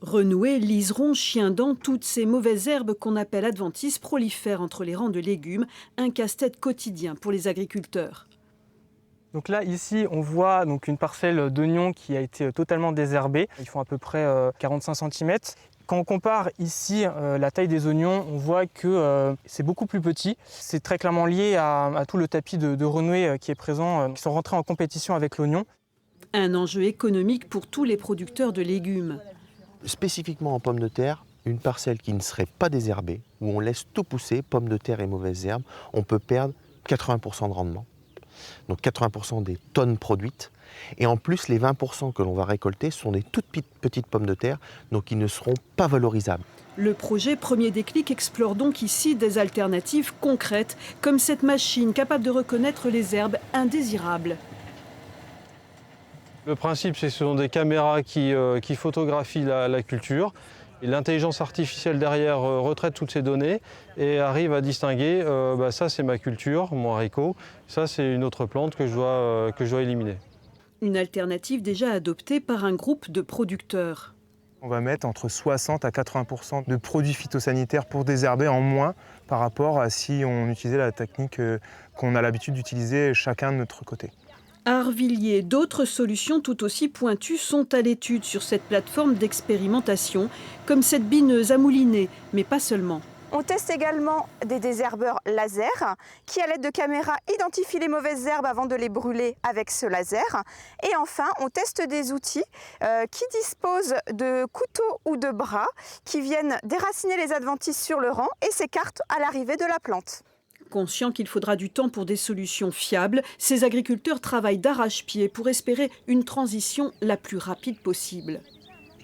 Renouer, liseron, chien-dent, toutes ces mauvaises herbes qu'on appelle adventices prolifèrent entre les rangs de légumes, un casse-tête quotidien pour les agriculteurs. Donc là, ici, on voit donc une parcelle d'oignons qui a été totalement désherbée. Ils font à peu près 45 cm. Quand on compare ici la taille des oignons, on voit que c'est beaucoup plus petit. C'est très clairement lié à tout le tapis de renouée qui est présent, qui sont rentrés en compétition avec l'oignon. Un enjeu économique pour tous les producteurs de légumes. Spécifiquement en pommes de terre, une parcelle qui ne serait pas désherbée, où on laisse tout pousser, pommes de terre et mauvaises herbes, on peut perdre 80% de rendement. Donc 80% des tonnes produites. Et en plus, les 20% que l'on va récolter sont des toutes petites pommes de terre, donc ils ne seront pas valorisables. Le projet Premier Déclic explore donc ici des alternatives concrètes, comme cette machine capable de reconnaître les herbes indésirables. Le principe, c'est que ce sont des caméras qui photographient la culture. L'intelligence artificielle derrière retraite toutes ces données et arrive à distinguer ça c'est ma culture, mon haricot, ça c'est une autre plante que je dois éliminer. Une alternative déjà adoptée par un groupe de producteurs. On va mettre entre 60 à 80% de produits phytosanitaires pour désherber en moins par rapport à si on utilisait la technique qu'on a l'habitude d'utiliser chacun de notre côté. À Arvilliers, d'autres solutions tout aussi pointues sont à l'étude sur cette plateforme d'expérimentation, comme cette bineuse à mouliner, mais pas seulement. On teste également des désherbeurs laser qui, à l'aide de caméras, identifient les mauvaises herbes avant de les brûler avec ce laser. Et enfin, on teste des outils qui disposent de couteaux ou de bras qui viennent déraciner les adventices sur le rang et s'écartent à l'arrivée de la plante. Conscients qu'il faudra du temps pour des solutions fiables, ces agriculteurs travaillent d'arrache-pied pour espérer une transition la plus rapide possible.